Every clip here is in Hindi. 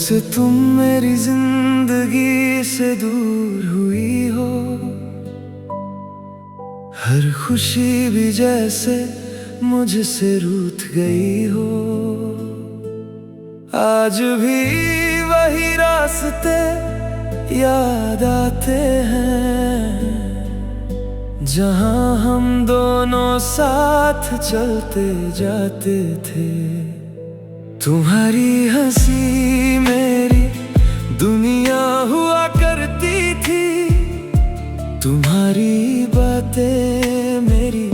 से तुम मेरी जिंदगी से दूर हुई हो, हर खुशी भी जैसे मुझसे रूठ गई हो। आज भी वही रास्ते याद आते हैं, जहां हम दोनों साथ चलते जाते थे। तुम्हारी हंसी मेरी दुनिया हुआ करती थी, तुम्हारी बातें मेरी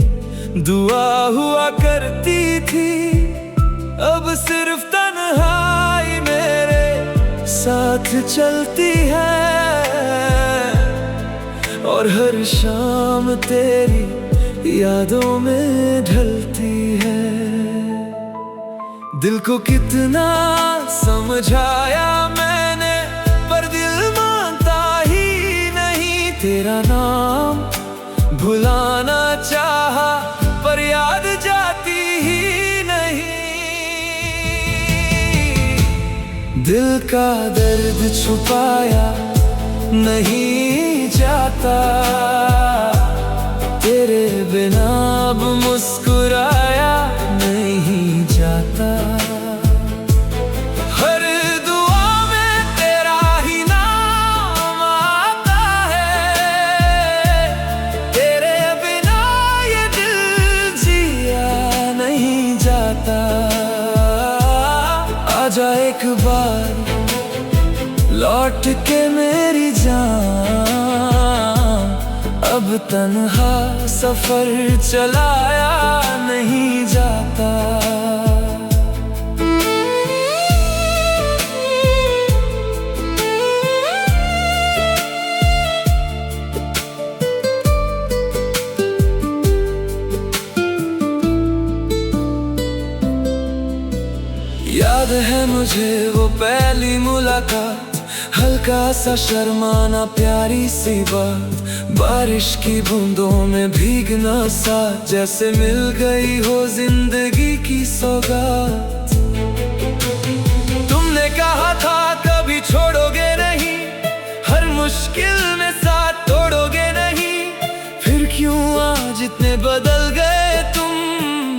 दुआ हुआ करती थी। अब सिर्फ तन्हाई मेरे साथ चलती है, और हर शाम तेरी यादों में ढलती है। दिल को कितना समझाया मैंने, पर दिल मानता ही नहीं। तेरा नाम भुलाना चाहा, पर याद जाती ही नहीं। दिल का दर्द छुपाया नहीं जाता, तेरे बिना अब मुस्कुराया नहीं जाता। हर दुआ में तेरा ही नाम आता है, तेरे बिना ये दिल जिया नहीं जाता। आजा एक बार लौट के मेरी जान, अब तन्हा सफर चलाया नहीं जाता। याद है मुझे वो पहली मुलाकात, हल्का सा शर्माना प्यारी सी बात, बारिश की बूंदों में भीगना सा, जैसे मिल गई हो जिंदगी की सौगात। तुमने कहा था कभी छोड़ोगे नहीं, हर मुश्किल में साथ तोड़ोगे नहीं। फिर क्यों आज इतने बदल गए तुम,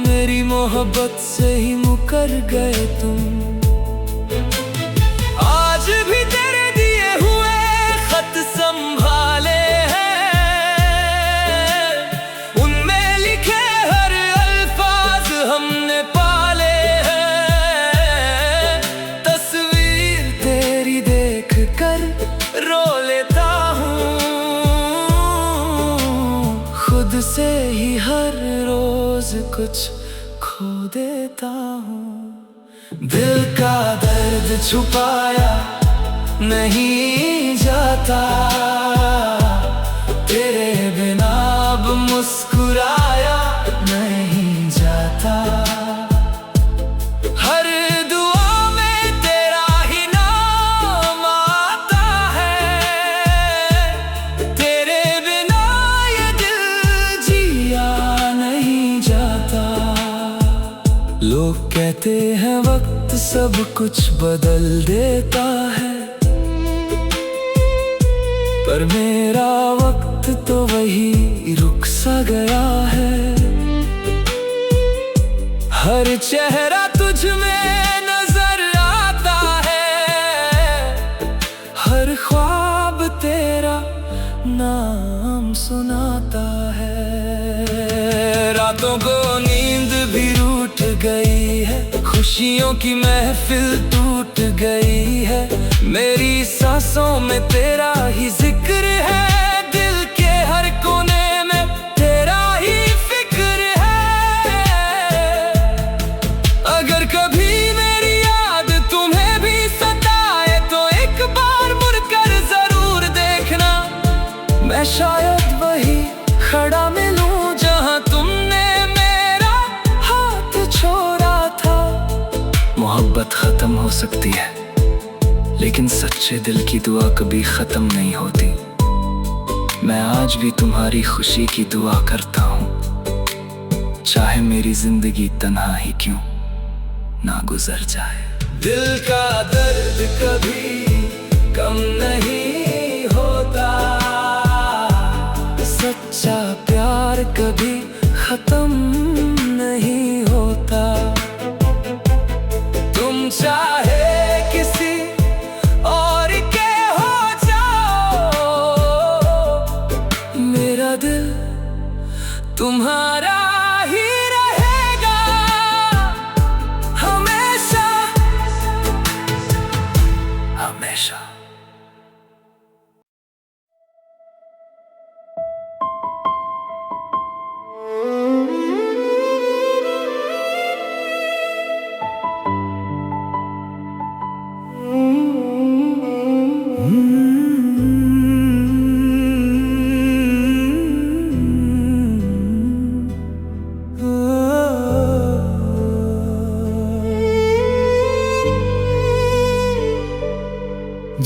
मेरी मोहब्बत से ही मुकर गए तुम। आज भी तेरे दिए हुए खत संभाले हैं, उनमें लिखे हर अल्फाज हमने पाले हैं। तस्वीर तेरी देख कर रो लेता हूँ, खुद से ही हर रोज कुछ खो देता हूँ। दिल का दर्द छुपाया नहीं जाता, तेरे बिना अब मुस्कुराया नहीं जाता। हर दुआ में तेरा ही नाम आता है, तेरे बिना ये दिल जिया नहीं जाता। लोग कहते हैं वक्त सब कुछ बदल देता है, पर मेरा वक्त तो वही रुक सा गया है। हर चेहरा तुझ में नजर आता है, हर ख्वाब तेरा नाम सुनाता है। रातों को नींद भी रूठ गई है, खुशियों की महफिल टूट गई है। मेरी सांसों में तेरा ही जिक्र है, दिल के हर कोने में तेरा ही फिक्र है। अगर कभी मेरी याद तुम्हें भी सताए, तो एक बार मुड़कर जरूर देखना। मैं शायद वही खड़ा मिलूं जहां तुमने मेरा हाथ छोड़ा था। मोहब्बत खत्म हो सकती है, लेकिन सच्चे दिल की दुआ कभी खत्म नहीं होती। मैं आज भी तुम्हारी खुशी की दुआ करता हूँ, चाहे मेरी जिंदगी तन्हा ही क्यों ना गुजर जाए। दिल का दर्द कभी कम नहीं होता, सच्चा प्यार कभी खत्म नहीं होता। तुम चाहे किसी और के हो जाओ, मेरा दिल तुम्हारा ही रहेगा हमेशा हमेशा।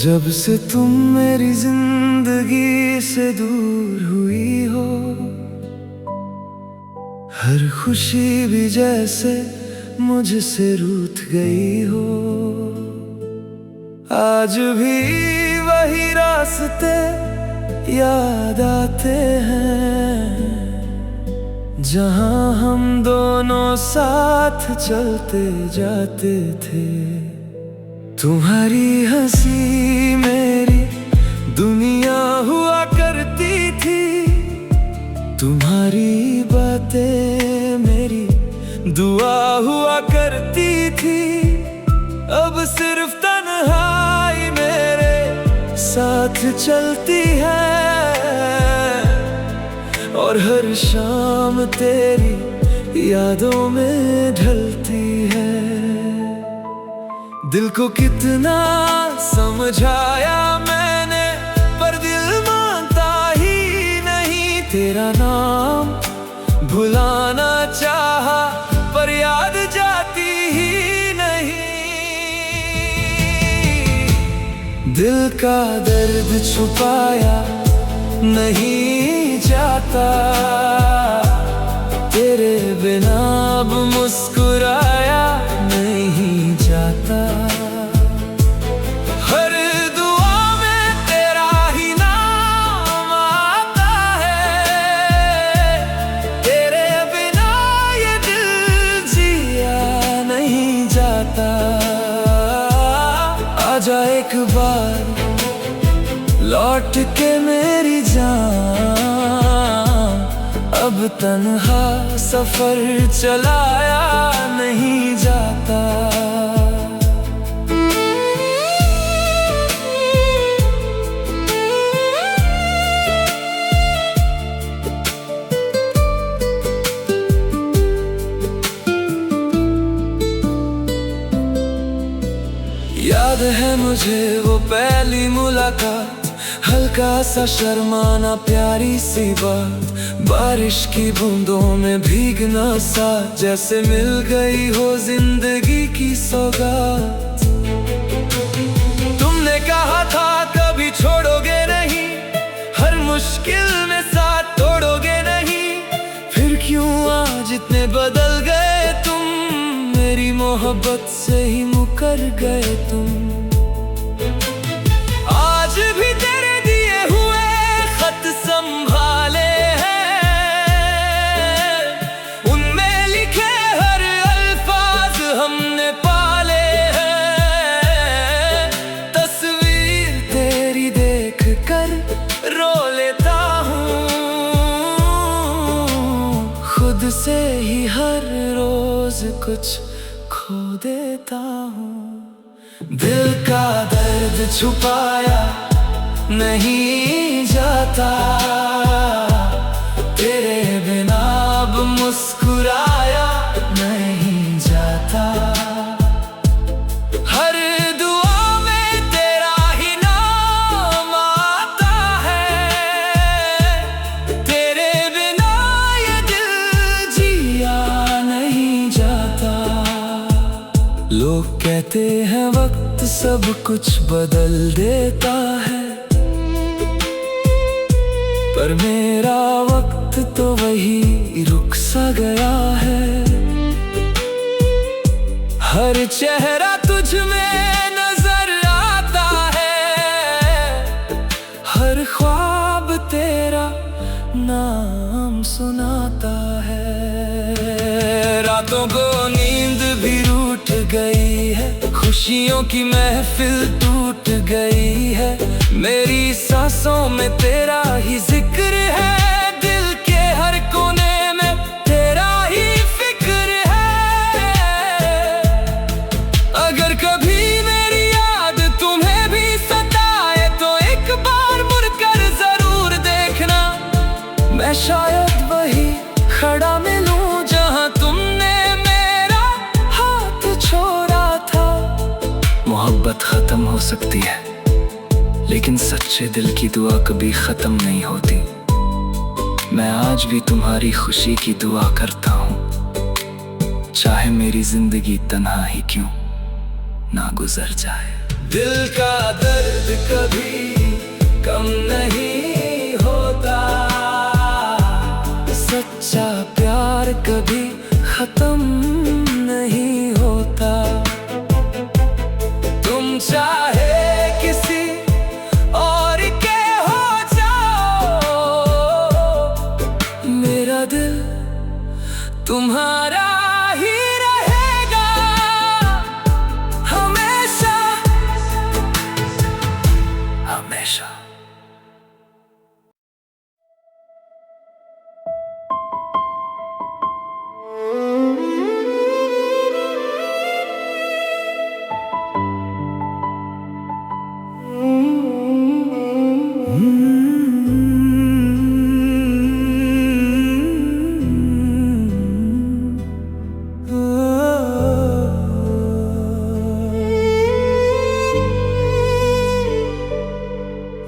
जब से तुम मेरी जिंदगी से दूर हुई हो, हर खुशी भी जैसे मुझसे रूठ गई हो। आज भी वही रास्ते याद आते हैं, जहां हम दोनों साथ चलते जाते थे। तुम्हारी हंसी मेरी दुनिया हुआ करती थी, तुम्हारी बातें मेरी दुआ हुआ करती थी। अब सिर्फ तन्हाई मेरे साथ चलती है, और हर शाम तेरी यादों में ढलती है। दिल को कितना समझाया मैंने, पर दिल मानता ही नहीं। तेरा नाम भुलाना चाहा, पर याद जाती ही नहीं। दिल का दर्द छुपाया नहीं जाता, तेरे बिना अब मुस्कुराया नहीं जाता। हर दुआ में तेरा ही नाम आता है, तेरे बिना ये दिल जिया नहीं जाता। आजा एक बार लौट के मेरी जान, अब तन्हा सफर चलाया नहीं जाता। याद है मुझे वो पहली मुलाकात, हल्का सा शर्माना प्यारी सी बात, बारिश की बूंदों में भीगना सा, जैसे मिल गई हो जिंदगी की सौगात। तुमने कहा था कभी छोड़ोगे नहीं, हर मुश्किल में साथ तोड़ोगे नहीं। फिर क्यों आज इतने बदल गए तुम, मेरी मोहब्बत से ही मुकर गए तुम। आज भी तेरे दिए हुए खत संभाले हैं, उनमें लिखे हर अल्फाज हमने पाले हैं। तस्वीर तेरी देख कर रो लेता हूँ, खुद से ही हर रोज कुछ खो देता हूँ। दिल का दर्द छुपाया नहीं जाता, तेरे बिना अब मुस्कुराया नहीं जाता। हर दुआ में तेरा ही नाम आता है, तेरे बिना ये दिल जिया नहीं जाता। लोग कहते हैं वक्त सब कुछ बदल देता है, पर मेरा वक्त तो वही रुक सा गया है। हर चेहरा तुझ में नजर आता है, हर ख्वाब तेरा नाम सुनाता है। रातों को नींद भी रूठ गई है, खुशियों की महफिल टूट गई है। मेरी सांसों में तेरा ही जिक्र है, दिल के हर कोने में तेरा ही फिक्र है। अगर कभी मेरी याद तुम्हें भी सताए तो एक बार मुड़कर जरूर देखना, मैं शायद वही खड़ा मिलूं जहां तुमने मेरा हाथ छोड़ा था। मोहब्बत खत्म हो सकती है, लेकिन सच्चे दिल की दुआ कभी खत्म नहीं होती। मैं आज भी तुम्हारी खुशी की दुआ करता हूँ, चाहे मेरी जिंदगी तन्हा ही क्यों ना गुजर जाए। दिल का दर्द कभी कम नहीं होता, सच्चा प्यार कभी खत्म नहीं होता। तुम चाहे किसी और के हो जाओ, मेरा दिल तुम्हारा ही रहेगा हमेशा हमेशा।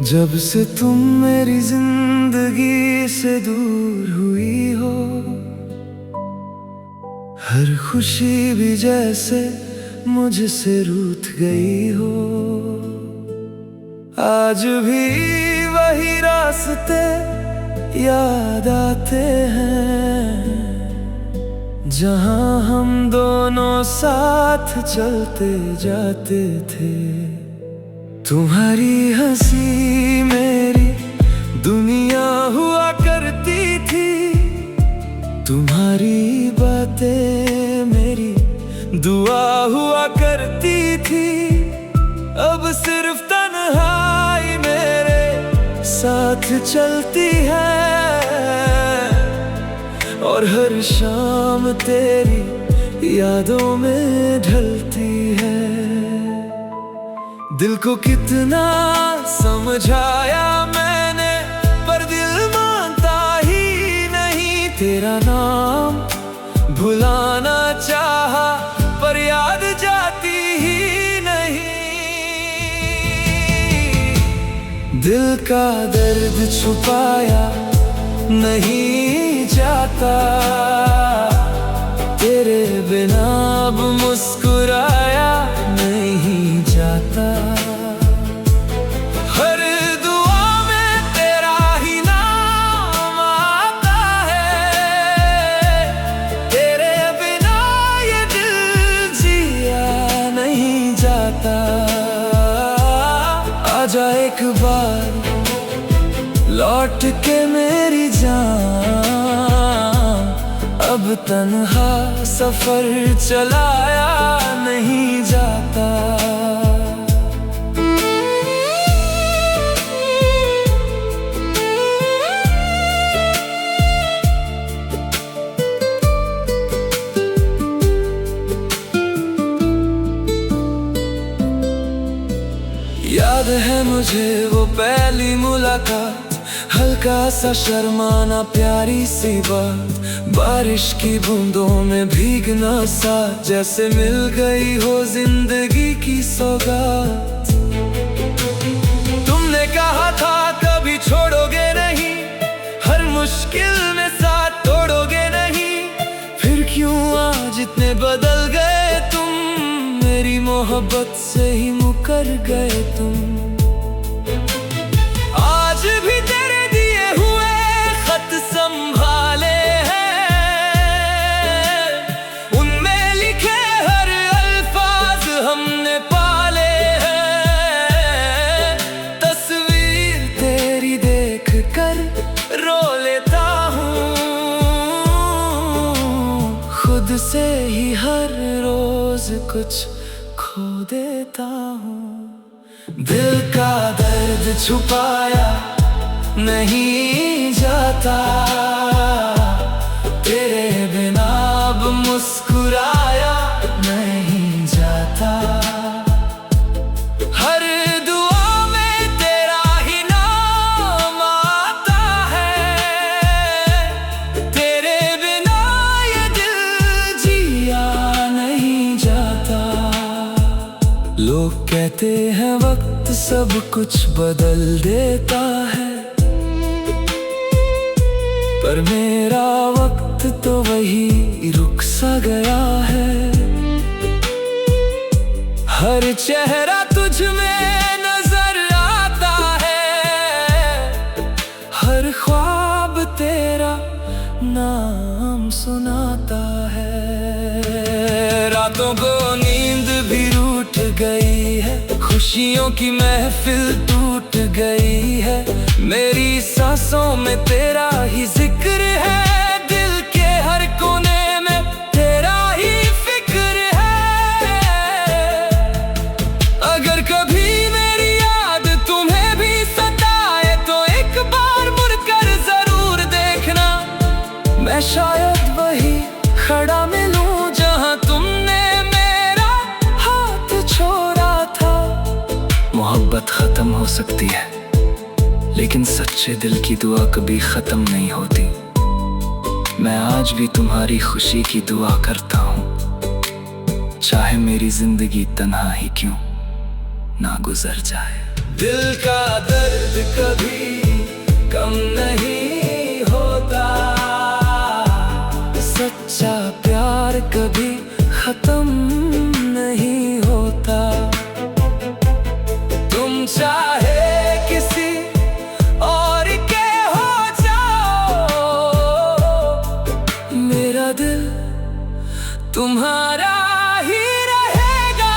जब से तुम मेरी जिंदगी से दूर हुई हो, हर खुशी भी जैसे मुझसे रूठ गई हो। आज भी वही रास्ते याद आते हैं, जहां हम दोनों साथ चलते जाते थे। तुम्हारी हंसी मेरी दुनिया हुआ करती थी, तुम्हारी बातें मेरी दुआ हुआ करती थी। अब सिर्फ तन्हाई मेरे साथ चलती है, और हर शाम तेरी यादों में ढलती है। दिल को कितना समझाया मैंने, पर दिल मानता ही नहीं। तेरा नाम भुलाना चाहा, पर याद जाती ही नहीं। दिल का दर्द छुपाया नहीं जाता, तेरे बिना अब मुस्कुराया नहीं जाता। हर दुआ में तेरा ही नाम आता है, तेरे बिना ये दिल जिया नहीं जाता। आजा एक बार लौट के मेरी जान, अब तन्हा सफर चलाया नहीं जाता। याद है मुझे वो पहली मुलाकात, हल्का सा शर्माना प्यारी सी बात, बारिश की बूंदों में भीगना सा, जैसे मिल गई हो जिंदगी की सौगात। तुमने कहा था कभी छोड़ोगे नहीं, हर मुश्किल में साथ तोड़ोगे नहीं। फिर क्यों आज इतने बदल गए तुम, मेरी मोहब्बत से ही मुकर गए तुम। आज भी तेरे दिए हुए खत संभाले हैं, उनमें लिखे हर अल्फाज हमने कुछ खो देता हूँ। दिल का दर्द छुपाया नहीं जाता, तेरे बिना अब मुस्कुराया नहीं जाता। हर दुआ में तेरा ही नाम आता है, तेरे बिना ये दिल जिया नहीं जाता। लोग कहते हैं वक्त सब कुछ बदल देता है, पर मेरा वक्त तो वही रुक सा गया है। हर चेहरा तुझ में नजर आता है, हर ख्वाब तेरा नाम सुनाता है। रातों को नींद भी रूठ गई है, खुशियों की महफिल टूट गई है। मेरी सांसों में तेरा ही जिक्र है, दिल के हर कोने में तेरा ही फिक्र है। अगर कभी मेरी याद तुम्हें भी सताए तो एक बार मुड़कर जरूर देखना, मैं शायद वही खड़ा मिलूं जहां तुमने मेरा हाथ छोड़ा था। मोहब्बत खत्म हो सकती है, लेकिन सच्चे दिल की दुआ कभी खत्म नहीं होती। मैं आज भी तुम्हारी खुशी की दुआ करता हूँ, चाहे मेरी जिंदगी तन्हा ही क्यों ना गुजर जाए। दिल का दर्द कभी कम नहीं होता, सच्चा प्यार कभी खत्म नहीं होता। तुम चाहे किसी और के हो जाओ, मेरा दिल तुम्हारा ही रहेगा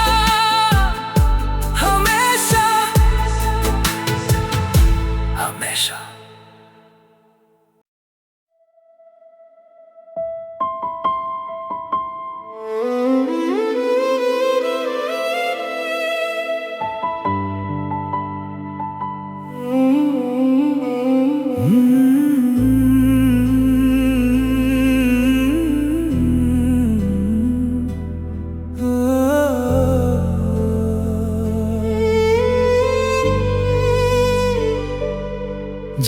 हमेशा हमेशा।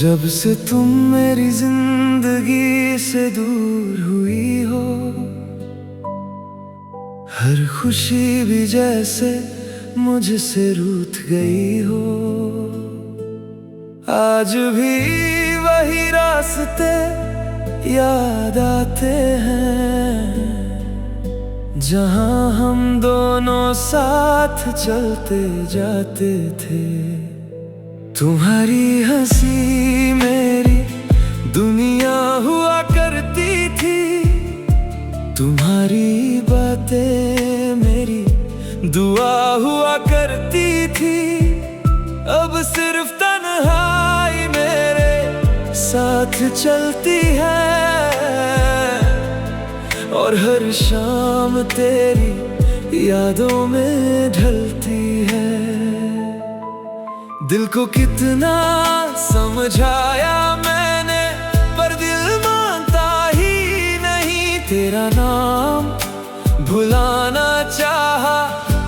जब से तुम मेरी जिंदगी से दूर हुई हो, हर खुशी भी जैसे मुझसे रूठ गई हो। आज भी वही रास्ते याद आते हैं, जहां हम दोनों साथ चलते जाते थे। तुम्हारी हंसी मेरी दुनिया हुआ करती थी, तुम्हारी बातें मेरी दुआ हुआ करती थी। अब सिर्फ तन्हाई मेरे साथ चलती है, और हर शाम तेरी यादों में ढलती है। दिल को कितना समझाया मैंने, पर दिल मानता ही नहीं। तेरा नाम भुलाना चाहा,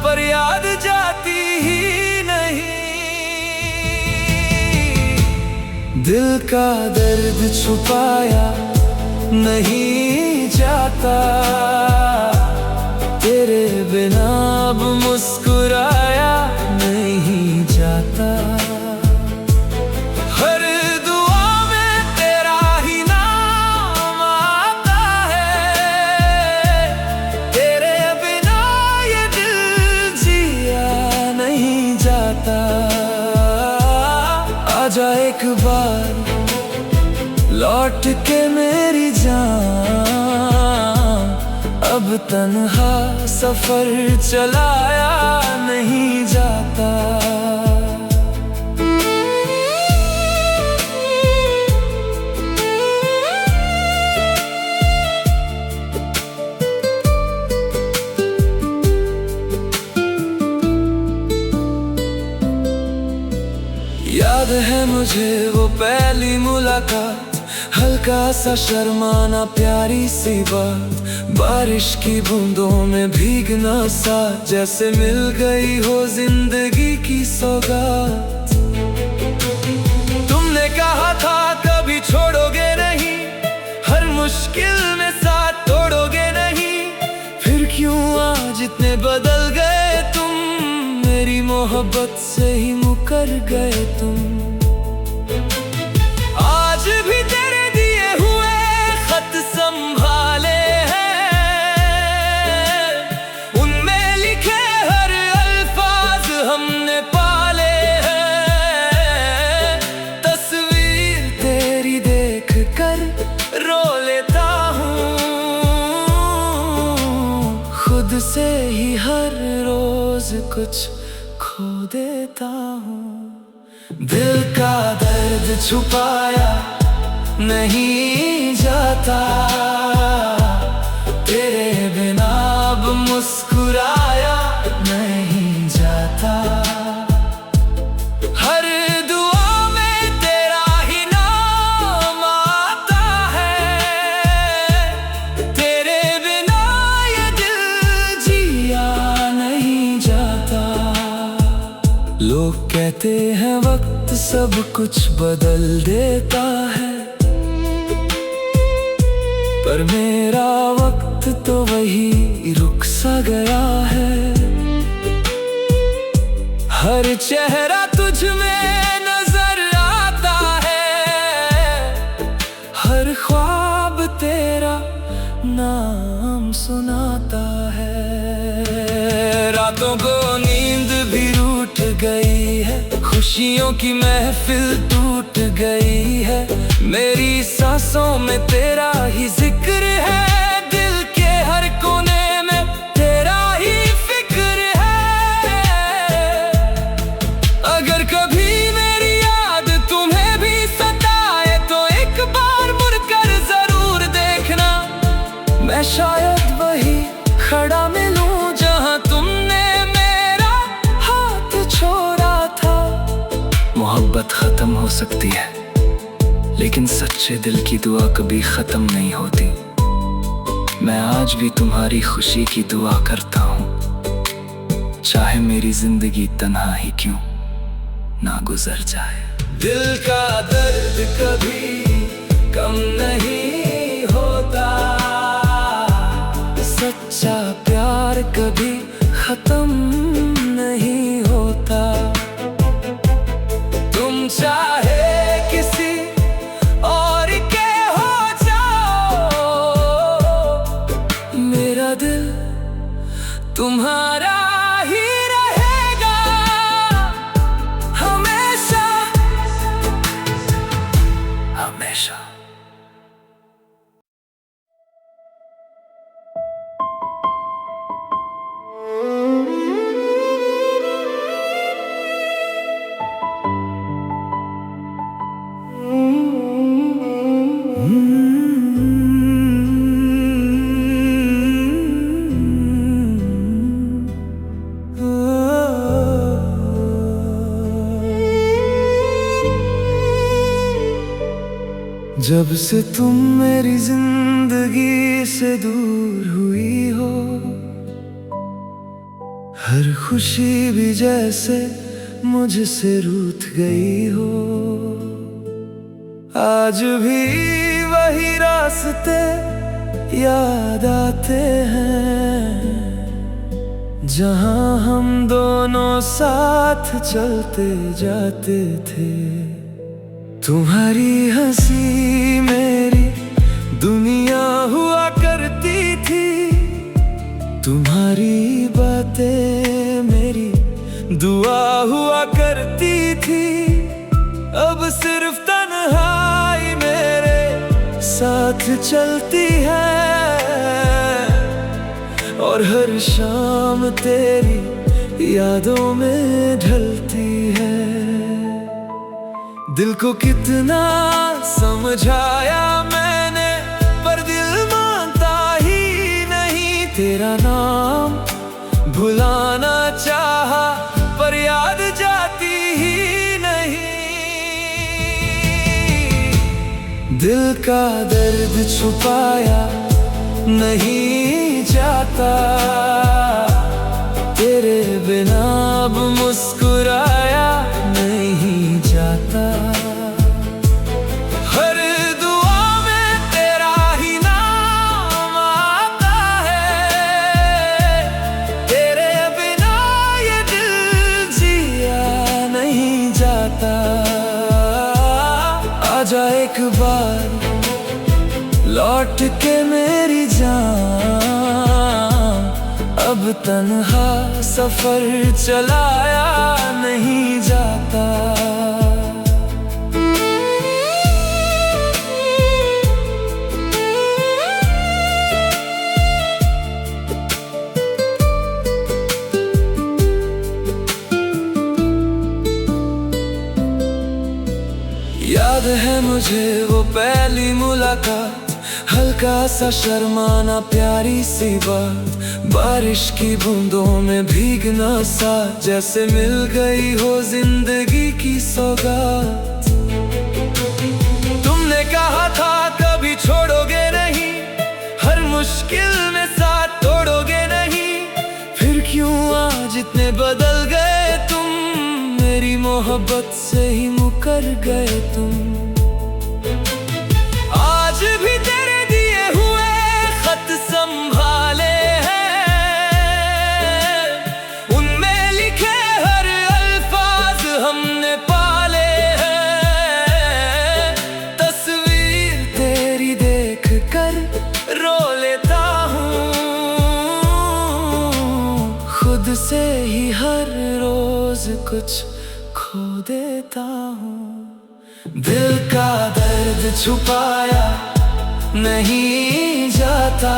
पर याद जाती ही नहीं। दिल का दर्द छुपाया नहीं जाता, तेरे बिना अब मुस्कुराया नहीं जाता। हर दुआ में तेरा ही नाम आता है, तेरे बिना ये दिल जिया नहीं जाता। आजा एक बार लौट के मेरी जान, अब तन्हा सफर चलाया नहीं जाता। याद है मुझे वो पहली मुलाकात, हल्का सा शर्माना, प्यारी सी बात, बारिश की बूंदों में भीगना सा, जैसे मिल गई हो जिंदगी की सौगात। तुमने कहा था कभी छोड़ोगे नहीं, हर मुश्किल में साथ तोड़ोगे नहीं, फिर क्यों आज इतने बदल गए तुम, मेरी मोहब्बत से ही मुकर गए तुम। आज भी तेरे दिए हुए खत संभाले हैं, उनमें लिखे हर अल्फाज हमने पाले हैं। तस्वीर तेरी देख कर रो लेता हूँ, खुद से ही हर रोज कुछ खो देता हूँ। दिल का दर्द छुपाया नहीं जाता, तेरे बिना अब मुस्कुराया नहीं जाता। हर दुआ में तेरा ही नाम आता है, तेरे बिना ये दिल जिया नहीं जाता। लोग कहते हैं वक्त सब कुछ बदल देता है, पर मेरा वक्त तो वही रुक सा गया है। हर चेहरा तुझ में नजर आता है, हर ख्वाब तेरा नाम सुनाता है। रातों को नींद भी रूठ गई है, खुशियों की महफिल टूट गई है, मेरी सांसों में तेरा ही जिक्र है, दिल के हर कोने में तेरा ही फिक्र है। अगर कभी मेरी याद तुम्हें भी सताए तो एक बार मुड़कर जरूर देखना, मैं शायद वही खड़ा मिलूं जहां तुमने मेरा हाथ छोड़ा था। मोहब्बत खत्म हो सकती है, लेकिन सच्चे दिल की दुआ कभी खत्म नहीं होती। मैं आज भी तुम्हारी खुशी की दुआ करता हूँ, चाहे मेरी जिंदगी तन्हा ही क्यों ना गुजर जाए। दिल का दर्द कभी कम नहीं होता, सच्चा प्यार कभी खत्म नहीं होता। तुम चाहे किसी और के हो जाओ, मेरा दिल तुम्हारा ही रहेगा हमेशा हमेशा। जब से तुम मेरी जिंदगी से दूर हुई हो, हर खुशी भी जैसे मुझसे रूठ गई हो। आज भी वही रास्ते याद आते हैं, जहां हम दोनों साथ चलते जाते थे। तुम्हारी हंसी मेरी दुनिया हुआ करती थी, तुम्हारी बातें मेरी दुआ हुआ करती थी। अब सिर्फ तन्हाई मेरे साथ चलती है, और हर शाम तेरी यादों में ढलती है। दिल को कितना समझाया मैंने, पर दिल मानता ही नहीं। तेरा नाम भुलाना चाहा, पर याद जाती ही नहीं। दिल का दर्द छुपाया नहीं जाता, तेरे बिना अब मुस्कुराया नहीं जाता। हर दुआ में तेरा ही नाम आता है, तेरे बिना ये दिल जिया नहीं जाता। आजा एक बार लौट के मेरी जान, अब तन्हा सफर चलाया नहीं जाता। याद है मुझे वो पहली मुलाकात, हल्का सा शर्माना प्यारी सी बात, बारिश की बूंदों में भीगना सा, जैसे मिल गई हो जिंदगी की सौगात। तुमने कहा था कभी छोड़ोगे नहीं, हर मुश्किल में साथ तोड़ोगे नहीं, फिर क्यों आज इतने बदल गए तुम, मेरी मोहब्बत से ही मुकर गए तुम। आज भी तेरे दिए हुए खत संभाले हैं, उनमें लिखे हर अल्फाज हमने पाले हैं। तस्वीर तेरी देख कर रो लेता हूँ, खुद से ही हर रोज कुछ खो देता हूँ। दिल का दर्द छुपाया नहीं जाता,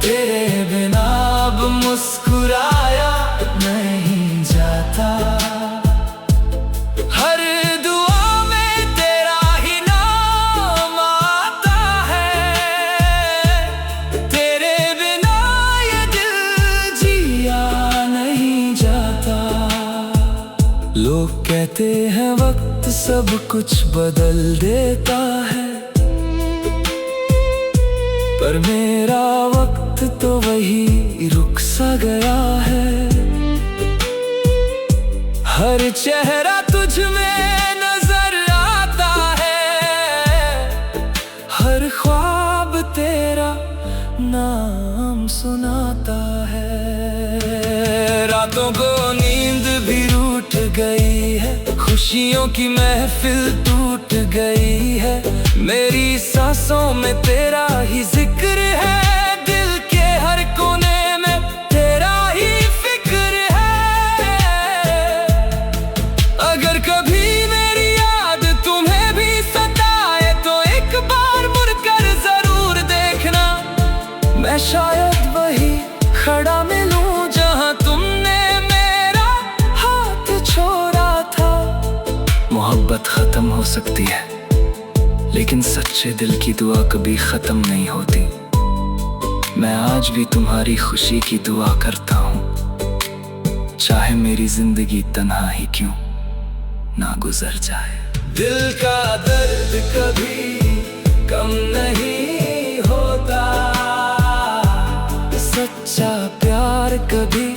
तेरे बिना अब मुस्कुराया नहीं जाता। हर दुआ में तेरा ही नाम आता है, तेरे बिना ये दिल जिया नहीं जाता। लोग कहते हैं वक्त सब कुछ बदल देता है, पर मेरा वक्त तो वही रुक सा गया है। हर चेहरा तुझ में नजर आता है, हर ख्वाब तेरा नाम सुनाता है। रातों को नींद भी रूठ गई है, खुशियों की महफिल टूट गई है, मेरी सांसों में तेरा ही जिक्र है, दिल के हर कोने में तेरा ही फिक्र है। अगर कभी मेरी याद तुम्हें भी सताए तो एक बार मुड़कर जरूर देखना, मैं शायद वही खड़ा मिलूं जहां तुमने मेरा हाथ छोड़ा था। मोहब्बत खत्म हो सकती है, लेकिन सच्चे दिल की दुआ कभी खत्म नहीं होती। मैं आज भी तुम्हारी खुशी की दुआ करता हूँ, चाहे मेरी जिंदगी तन्हा ही क्यों ना गुजर जाए। दिल का दर्द कभी कम नहीं होता, सच्चा प्यार कभी